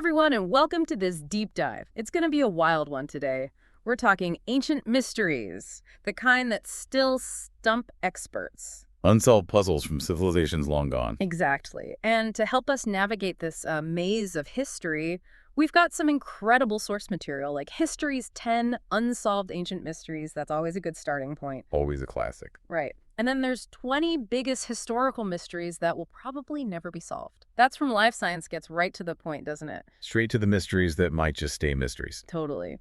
everyone, and welcome to this deep dive. It's going to be a wild one today. We're talking ancient mysteries, the kind that still stump experts. Unsolved puzzles from civilizations long gone. Exactly. And to help us navigate this maze of history, we've got some incredible source material, like History's 10 Unsolved Ancient Mysteries. That's always a good starting point. Always a classic. Right. And then there's 20 biggest historical mysteries that will probably never be solved. That's from Life Science gets right to the point, doesn't it? Straight to the mysteries that might just stay mysteries. Totally.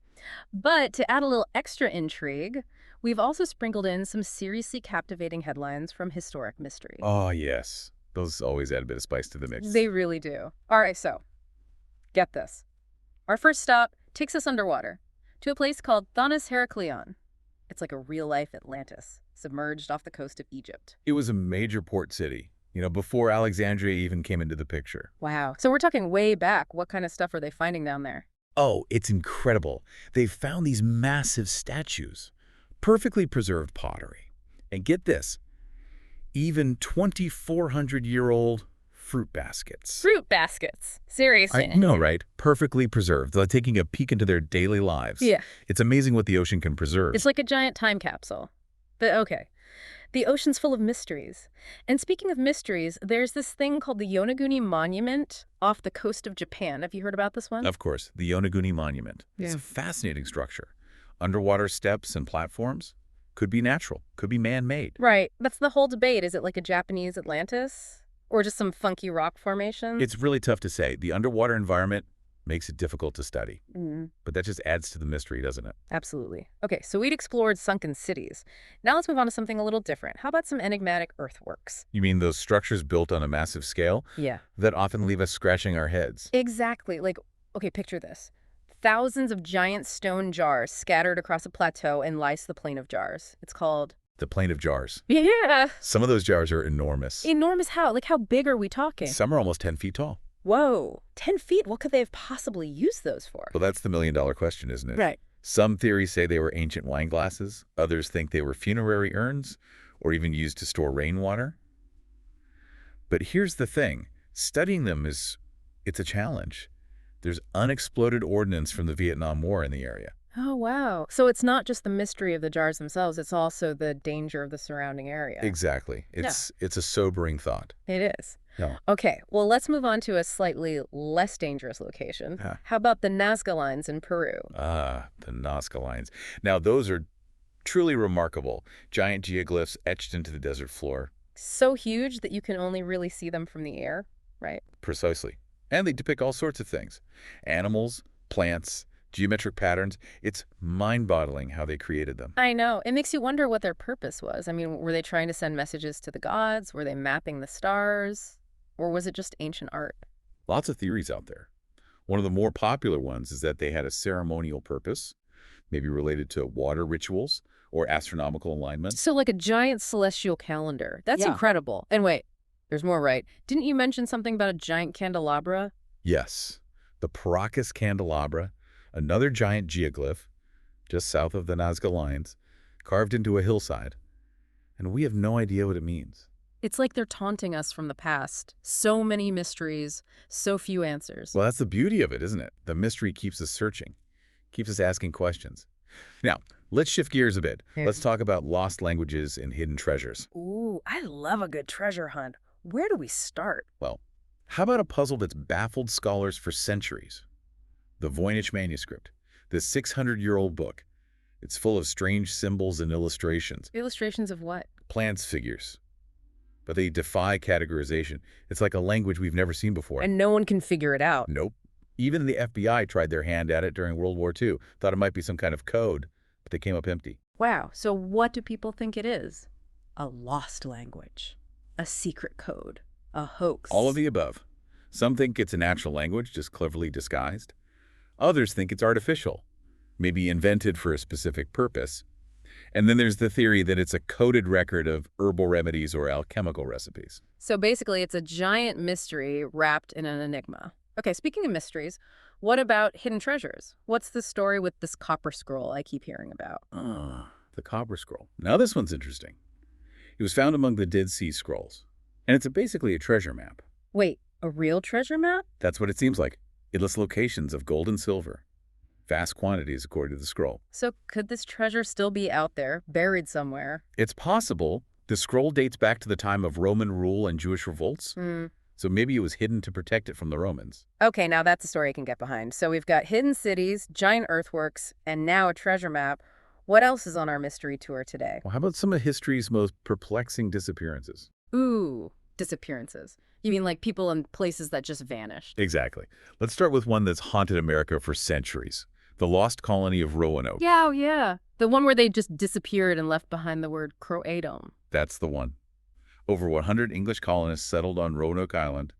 But to add a little extra intrigue, we've also sprinkled in some seriously captivating headlines from historic mystery. Oh, yes. Those always add a bit of spice to the mix. They really do. All right, so get this. Our first stop takes us underwater to a place called Thonis Heraklion. It's like a real-life Atlantis, submerged off the coast of Egypt. It was a major port city, before Alexandria even came into the picture. Wow. So we're talking way back. What kind of stuff are they finding down there? Oh, it's incredible. They found these massive statues, perfectly preserved pottery. And get this, even 2,400-year-old fruit baskets. Fruit baskets. Seriously. I know, right? Perfectly preserved, like taking a peek into their daily lives. Yeah. It's amazing what the ocean can preserve. It's like a giant time capsule. But okay, the ocean's full of mysteries. And speaking of mysteries, there's this thing called the Yonaguni Monument off the coast of Japan. Have you heard about this one? Of course, the Yonaguni Monument. Yeah. It's a fascinating structure. Underwater steps and platforms. Could be natural, could be man-made. Right. That's the whole debate. Is it like a Japanese Atlantis? Or just some funky rock formation? It's really tough to say. The underwater environment makes it difficult to study. But that just adds to the mystery, doesn't it? Absolutely. Okay, so we'd explored sunken cities. Now let's move on to something a little different. How about some enigmatic earthworks? You mean those structures built on a massive scale? Yeah. That often leave us scratching our heads. Exactly. Like, okay, picture this. Thousands of giant stone jars scattered across a plateau and lice the plain of jars. It's called... The plain of jars. Yeah. Some of those jars are enormous. Enormous how? Like, how big are we talking? Some are almost 10 feet tall. Whoa. 10 feet? What could they have possibly used those for? Well, that's the million-dollar question, isn't it? Right. Some theories say they were ancient wine glasses. Others think they were funerary urns or even used to store rainwater. But here's the thing. Studying them it's a challenge. There's unexploded ordnance from the Vietnam War in the area. Oh, wow. So it's not just the mystery of the jars themselves, it's also the danger of the surrounding area. Exactly. It's a sobering thought. It is. Yeah. Okay, well, let's move on to a slightly less dangerous location. Yeah. How about the Nazca Lines in Peru? Ah, the Nazca Lines. Now, those are truly remarkable. Giant geoglyphs etched into the desert floor. So huge that you can only really see them from the air, right? Precisely. And they depict all sorts of things. Animals, plants, geometric patterns. It's mind-boggling how they created them. I know. It makes you wonder what their purpose was. I mean, were they trying to send messages to the gods? Were they mapping the stars? Or was it just ancient art? Lots of theories out there. One of the more popular ones is that they had a ceremonial purpose, maybe related to water rituals or astronomical alignment. So like a giant celestial calendar. That's incredible. And wait, there's more, right? Didn't you mention something about a giant candelabra? Yes, the Paracas candelabra, another giant geoglyph, just south of the Nazca Lines, carved into a hillside. And we have no idea what it means. It's like they're taunting us from the past. So many mysteries, so few answers. Well, that's the beauty of it, isn't it? The mystery keeps us searching, keeps us asking questions. Now, let's shift gears a bit. Yeah. Let's talk about lost languages and hidden treasures. Ooh, I love a good treasure hunt. Where do we start? Well, how about a puzzle that's baffled scholars for centuries? The Voynich manuscript, this 600-year-old book. It's full of strange symbols and illustrations. Illustrations of what? Plants figures. But they defy categorization. It's like a language we've never seen before. And no one can figure it out. Nope. Even the FBI tried their hand at it during World War II. Thought it might be some kind of code, but they came up empty. Wow, so what do people think it is? A lost language. A secret code. A hoax. All of the above. Some think it's a natural language, just cleverly disguised. Others think it's artificial, maybe invented for a specific purpose. And then there's the theory that it's a coded record of herbal remedies or alchemical recipes. So basically, it's a giant mystery wrapped in an enigma. Okay, speaking of mysteries, what about hidden treasures? What's the story with this copper scroll I keep hearing about? Ah, the Copper Scroll. Now this one's interesting. It was found among the Dead Sea Scrolls, and it's basically a treasure map. Wait, a real treasure map? That's what it seems like. It lists locations of gold and silver, vast quantities according to the scroll. So could this treasure still be out there, buried somewhere? It's possible the scroll dates back to the time of Roman rule and Jewish revolts, Hmm. so maybe it was hidden to protect it from the Romans. Okay, now that's a story I can get behind. So we've got hidden cities, giant earthworks, and now a treasure map. What else is on our mystery tour today? Well, how about some of history's most perplexing disappearances? Ooh, disappearances. You mean like people and places that just vanished? Exactly. Let's start with one that's haunted America for centuries. The lost colony of Roanoke. Yeah, oh yeah. The one where they just disappeared and left behind the word Croatum. That's the one. Over 100 English colonists settled on Roanoke Island,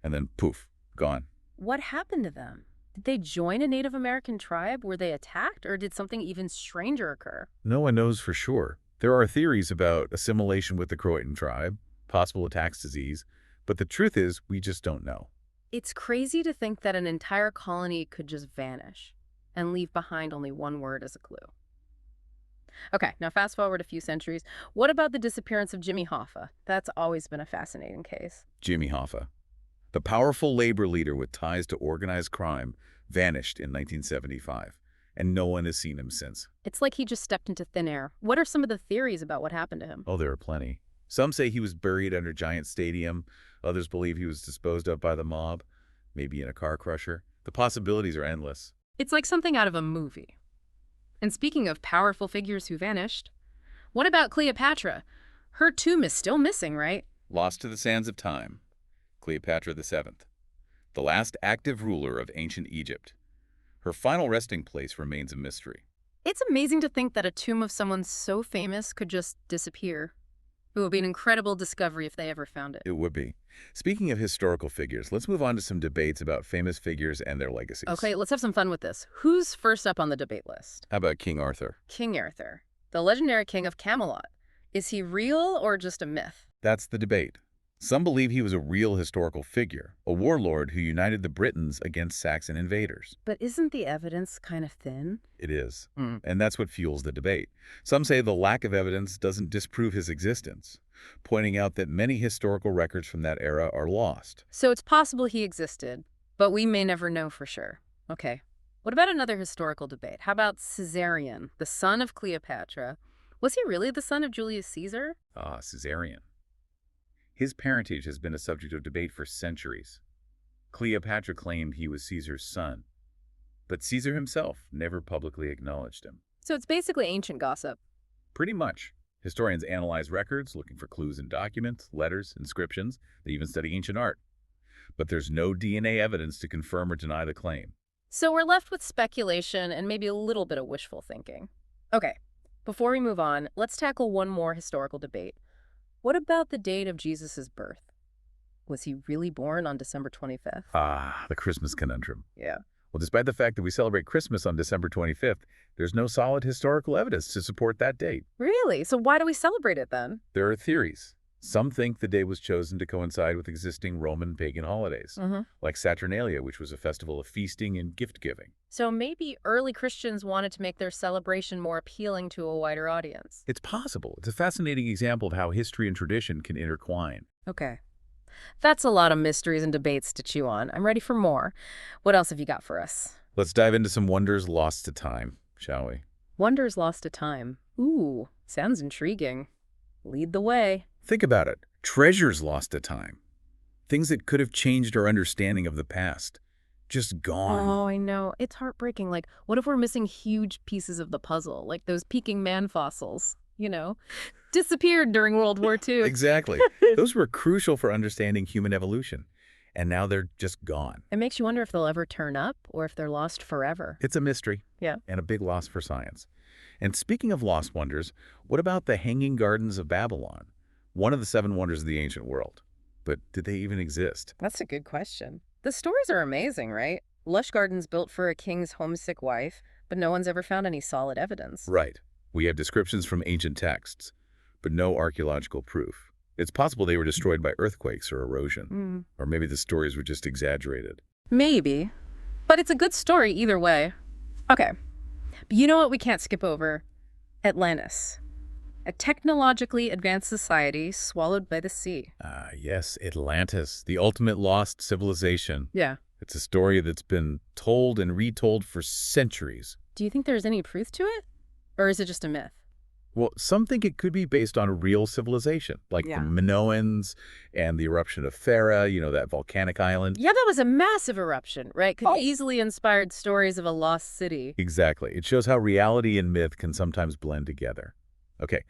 and then poof, gone. What happened to them? Did they join a Native American tribe? Were they attacked, or did something even stranger occur? No one knows for sure. There are theories about assimilation with the Croatan tribe, possible tax disease, but the truth is we just don't know. It's crazy to think that an entire colony could just vanish and leave behind only one word as a clue. Okay, now fast forward a few centuries. What about the disappearance of Jimmy Hoffa? That's always been a fascinating case. Jimmy Hoffa, the powerful labor leader with ties to organized crime, vanished in 1975, and no one has seen him since. It's like he just stepped into thin air. What are some of the theories about what happened to him? Oh, there are plenty. Some say he was buried under Giant Stadium. Others believe he was disposed of by the mob, maybe in a car crusher. The possibilities are endless. It's like something out of a movie. And speaking of powerful figures who vanished, what about Cleopatra? Her tomb is still missing, right? Lost to the sands of time. Cleopatra VII, the last active ruler of ancient Egypt. Her final resting place remains a mystery. It's amazing to think that a tomb of someone so famous could just disappear. It would be an incredible discovery if they ever found it. It would be. Speaking of historical figures, let's move on to some debates about famous figures and their legacies. Okay, let's have some fun with this. Who's first up on the debate list? How about King Arthur? King Arthur, the legendary king of Camelot. Is he real or just a myth? That's the debate. Some believe he was a real historical figure, a warlord who united the Britons against Saxon invaders. But isn't the evidence kind of thin? It is. And that's what fuels the debate. Some say the lack of evidence doesn't disprove his existence, pointing out that many historical records from that era are lost. So it's possible he existed, but we may never know for sure. Okay. What about another historical debate? How about Caesarion, the son of Cleopatra? Was he really the son of Julius Caesar? Ah, Caesarion. His parentage has been a subject of debate for centuries. Cleopatra claimed he was Caesar's son, but Caesar himself never publicly acknowledged him. So it's basically ancient gossip. Pretty much. Historians analyze records, looking for clues in documents, letters, inscriptions. They even study ancient art. But there's no DNA evidence to confirm or deny the claim. So we're left with speculation and maybe a little bit of wishful thinking. Okay, before we move on, let's tackle one more historical debate. What about the date of Jesus' birth? Was he really born on December 25th? Ah, the Christmas conundrum. Yeah. Well, despite the fact that we celebrate Christmas on December 25th, there's no solid historical evidence to support that date. Really? So why do we celebrate it then? There are theories. Some think the day was chosen to coincide with existing Roman pagan holidays, like Saturnalia, which was a festival of feasting and gift-giving. So maybe early Christians wanted to make their celebration more appealing to a wider audience. It's possible. It's a fascinating example of how history and tradition can intertwine. Okay. That's a lot of mysteries and debates to chew on. I'm ready for more. What else have you got for us? Let's dive into some wonders lost to time, shall we? Wonders lost to time. Ooh, sounds intriguing. Lead the way. Think about it. Treasures lost to time. Things that could have changed our understanding of the past. Just gone. Oh, I know. It's heartbreaking. Like, what if we're missing huge pieces of the puzzle? Like those Peking man fossils, disappeared during World War II. Exactly. Those were crucial for understanding human evolution. And now they're just gone. It makes you wonder if they'll ever turn up or if they're lost forever. It's a mystery. Yeah. And a big loss for science. And speaking of lost wonders, what about the Hanging Gardens of Babylon? One of the 7 wonders of the ancient world. But did they even exist? That's a good question. The stories are amazing, right? Lush gardens built for a king's homesick wife, but no one's ever found any solid evidence. Right. We have descriptions from ancient texts, but no archaeological proof. It's possible they were destroyed by earthquakes or erosion. Or maybe the stories were just exaggerated. Maybe. But it's a good story either way. Okay. But you know what we can't skip over? Atlantis. A technologically advanced society swallowed by the sea. Ah, yes, Atlantis, the ultimate lost civilization. Yeah. It's a story that's been told and retold for centuries. Do you think there's any truth to it? Or is it just a myth? Well, some think it could be based on real civilization, like the Yeah. Minoans and the eruption of Thera, that volcanic island. Yeah, that was a massive eruption, right? Could Oh. easily inspired stories of a lost city. Exactly. It shows how reality and myth can sometimes blend together. Okay,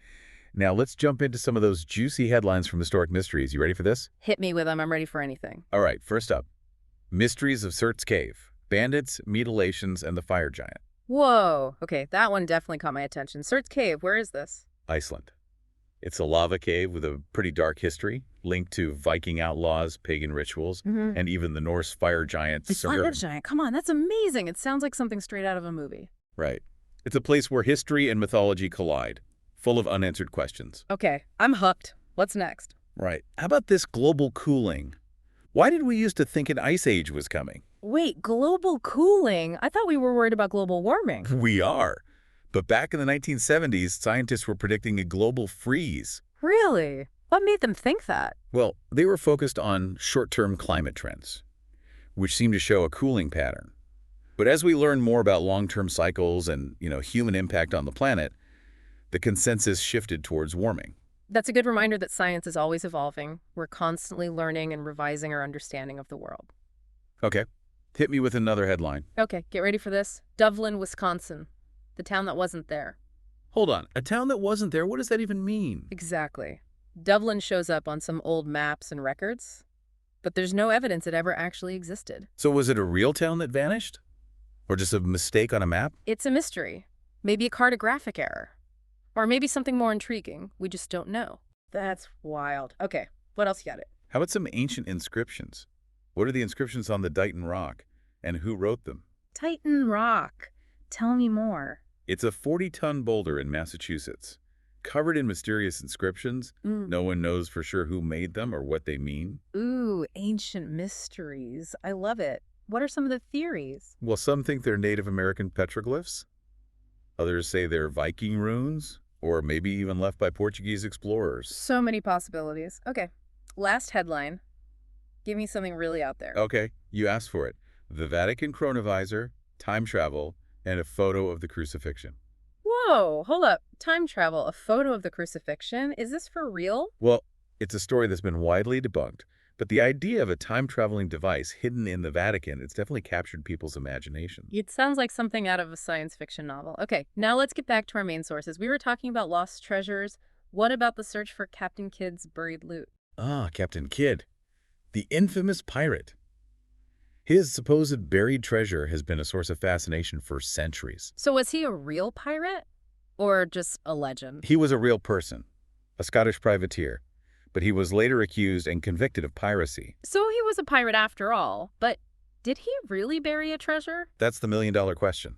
now let's jump into some of those juicy headlines from Historic Mysteries. You ready for this? Hit me with them. I'm ready for anything. All right, first up, Mysteries of Surt's Cave, Bandits, Mutilations, and the Fire Giant. Whoa. Okay, that one definitely caught my attention. Surt's Cave, where is this? Iceland. It's a lava cave with a pretty dark history, linked to Viking outlaws, pagan rituals, and even the Norse fire giant The fire Sigurd. giant. Come on, that's amazing. It sounds like something straight out of a movie. Right. It's a place where history and mythology collide, full of unanswered questions. Okay, I'm hooked. What's next? Right. How about this global cooling? Why did we used to think an ice age was coming? Wait, global cooling? I thought we were worried about global warming. We are. But back in the 1970s, scientists were predicting a global freeze. Really? What made them think that? Well, they were focused on short-term climate trends, which seemed to show a cooling pattern. But as we learn more about long-term cycles and, human impact on the planet, the consensus shifted towards warming. That's a good reminder that science is always evolving. We're constantly learning and revising our understanding of the world. Okay, hit me with another headline. Okay, get ready for this. Dublin, Wisconsin. The town that wasn't there. Hold on, a town that wasn't there, what does that even mean? Exactly. Dublin shows up on some old maps and records, but there's no evidence it ever actually existed. So was it a real town that vanished? Or just a mistake on a map? It's a mystery. Maybe a cartographic error. Or maybe something more intriguing. We just don't know. That's wild. Okay, what else you got it? How about some ancient inscriptions? What are the inscriptions on the Dighton Rock? And who wrote them? Titan Rock. Tell me more. It's a 40-ton boulder in Massachusetts, covered in mysterious inscriptions. No one knows for sure who made them or what they mean. Ooh, ancient mysteries. I love it. What are some of the theories? Well, some think they're Native American petroglyphs. Others say they're Viking runes, or maybe even left by Portuguese explorers. So many possibilities. Okay, last headline. Give me something really out there. Okay, you asked for it. The Vatican chronovisor, time travel, and a photo of the crucifixion. Whoa, hold up. Time travel, a photo of the crucifixion. Is this for real? Well, it's a story that's been widely debunked, but the idea of a time-traveling device hidden in the Vatican, it's definitely captured people's imagination. It sounds like something out of a science fiction novel. Okay, now let's get back to our main sources. We were talking about lost treasures. What about the search for Captain Kidd's buried loot? Ah, Captain Kidd, the infamous pirate. His supposed buried treasure has been a source of fascination for centuries. So was he a real pirate? Or just a legend? He was a real person, a Scottish privateer, but he was later accused and convicted of piracy. So he was a pirate after all, but did he really bury a treasure? That's the million-dollar question.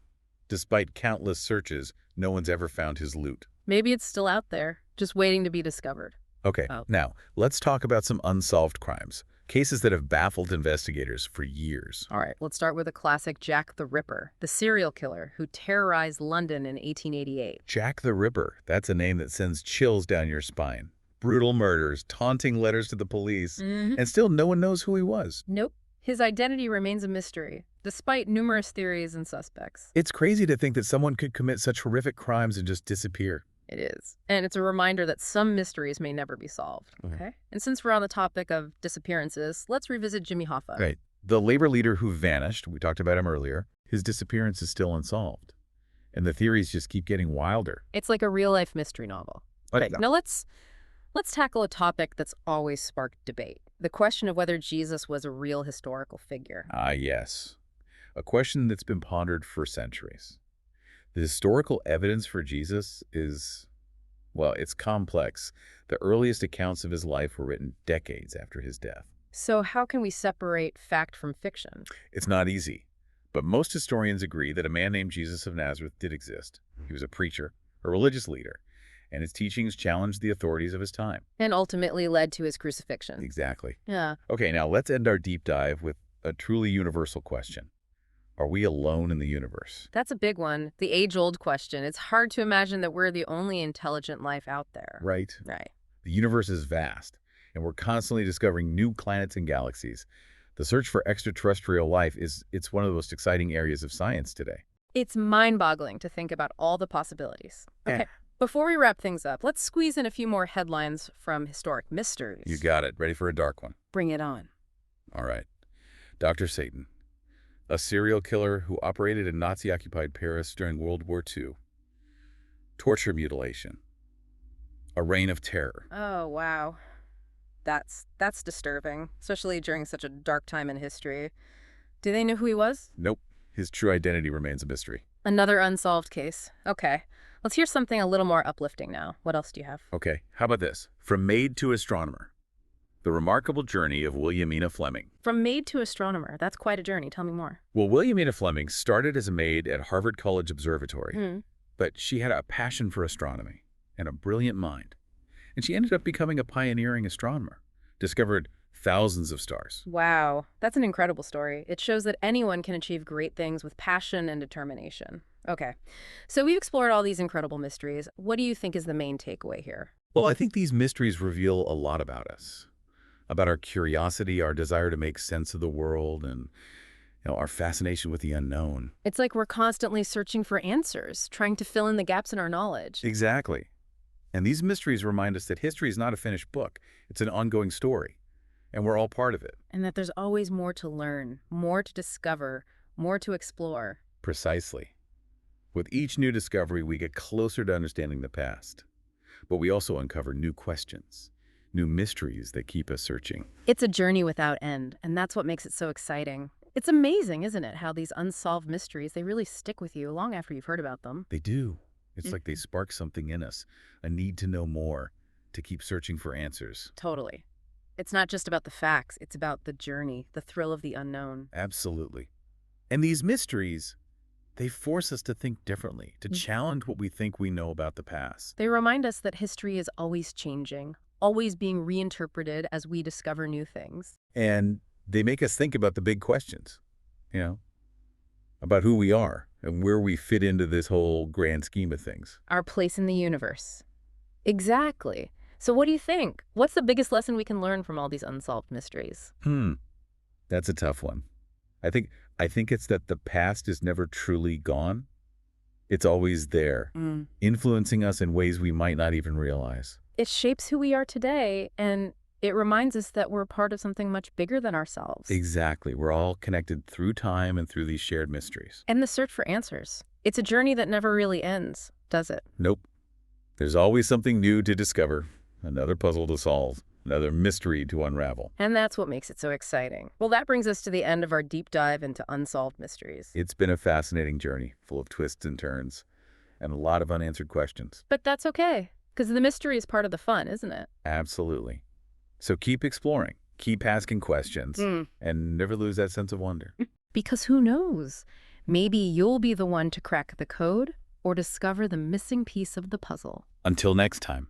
Despite countless searches, no one's ever found his loot. Maybe it's still out there, just waiting to be discovered. Okay, now, let's talk about some unsolved crimes. Cases that have baffled investigators for years. All right, let's start with a classic Jack the Ripper, the serial killer who terrorized London in 1888. Jack the Ripper, that's a name that sends chills down your spine. Brutal murders, taunting letters to the police, and still no one knows who he was. Nope. His identity remains a mystery, despite numerous theories and suspects. It's crazy to think that someone could commit such horrific crimes and just disappear. It is. And it's a reminder that some mysteries may never be solved. Okay. And since we're on the topic of disappearances, let's revisit Jimmy Hoffa. Right. The labor leader who vanished, we talked about him earlier, his disappearance is still unsolved. And the theories just keep getting wilder. It's like a real-life mystery novel. Okay, now let's tackle a topic that's always sparked debate. The question of whether Jesus was a real historical figure. Ah, yes. A question that's been pondered for centuries. The historical evidence for Jesus is, well, it's complex. The earliest accounts of his life were written decades after his death. So how can we separate fact from fiction? It's not easy, but most historians agree that a man named Jesus of Nazareth did exist. He was a preacher, a religious leader, and his teachings challenged the authorities of his time. And ultimately led to his crucifixion. Exactly. Yeah. Okay, now let's end our deep dive with a truly universal question. Are we alone in the universe? That's a big one. The age-old question. It's hard to imagine that we're the only intelligent life out there. Right. Right. The universe is vast, and we're constantly discovering new planets and galaxies. The search for extraterrestrial life it's one of the most exciting areas of science today. It's mind-boggling to think about all the possibilities. Eh. Okay, before we wrap things up, let's squeeze in a few more headlines from historic mysteries. You got it. Ready for a dark one? Bring it on. All right. Dr. Satan, a serial killer who operated in Nazi-occupied Paris during World War II. Torture mutilation. A reign of terror. Oh, wow. That's disturbing, especially during such a dark time in history. Do they know who he was? Nope. His true identity remains a mystery. Another unsolved case. Okay. Let's hear something a little more uplifting now. What else do you have? Okay, how about this? From maid to astronomer. The remarkable journey of Williamina Fleming. From maid to astronomer. That's quite a journey. Tell me more. Well, Williamina Fleming started as a maid at Harvard College Observatory, Hmm. but she had a passion for astronomy and a brilliant mind. And she ended up becoming a pioneering astronomer, discovered thousands of stars. Wow. That's an incredible story. It shows that anyone can achieve great things with passion and determination. Okay. So we've explored all these incredible mysteries. What do you think is the main takeaway here? Well, I think these mysteries reveal a lot about us, about our curiosity, our desire to make sense of the world, and our fascination with the unknown. It's like we're constantly searching for answers, trying to fill in the gaps in our knowledge. Exactly. And these mysteries remind us that history is not a finished book. It's an ongoing story, and we're all part of it. And that there's always more to learn, more to discover, more to explore. Precisely. With each new discovery, we get closer to understanding the past. But we also uncover new questions, new mysteries that keep us searching. It's a journey without end, and that's what makes it so exciting. It's amazing, isn't it, how these unsolved mysteries, they really stick with you long after you've heard about them. They do. It's like they spark something in us, a need to know more, to keep searching for answers. Totally. It's not just about the facts, it's about the journey, the thrill of the unknown. Absolutely. And these mysteries, they force us to think differently, to challenge what we think we know about the past. They remind us that history is always changing, always being reinterpreted as we discover new things. And they make us think about the big questions, about who we are and where we fit into this whole grand scheme of things. Our place in the universe. Exactly. So what do you think? What's the biggest lesson we can learn from all these unsolved mysteries? That's a tough one. I think it's that the past is never truly gone. It's always there, influencing us in ways we might not even realize. It shapes who we are today, and it reminds us that we're part of something much bigger than ourselves. Exactly. We're all connected through time and through these shared mysteries. And the search for answers. It's a journey that never really ends, does it? Nope. There's always something new to discover, another puzzle to solve, another mystery to unravel. And that's what makes it so exciting. Well, that brings us to the end of our deep dive into unsolved mysteries. It's been a fascinating journey, full of twists and turns, and a lot of unanswered questions. But that's okay, because the mystery is part of the fun, isn't it? Absolutely. So keep exploring, keep asking questions, and never lose that sense of wonder. Because who knows? Maybe you'll be the one to crack the code or discover the missing piece of the puzzle. Until next time,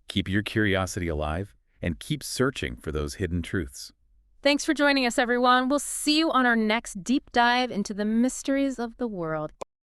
keep your curiosity alive and keep searching for those hidden truths. Thanks for joining us, everyone. We'll see you on our next deep dive into the mysteries of the world.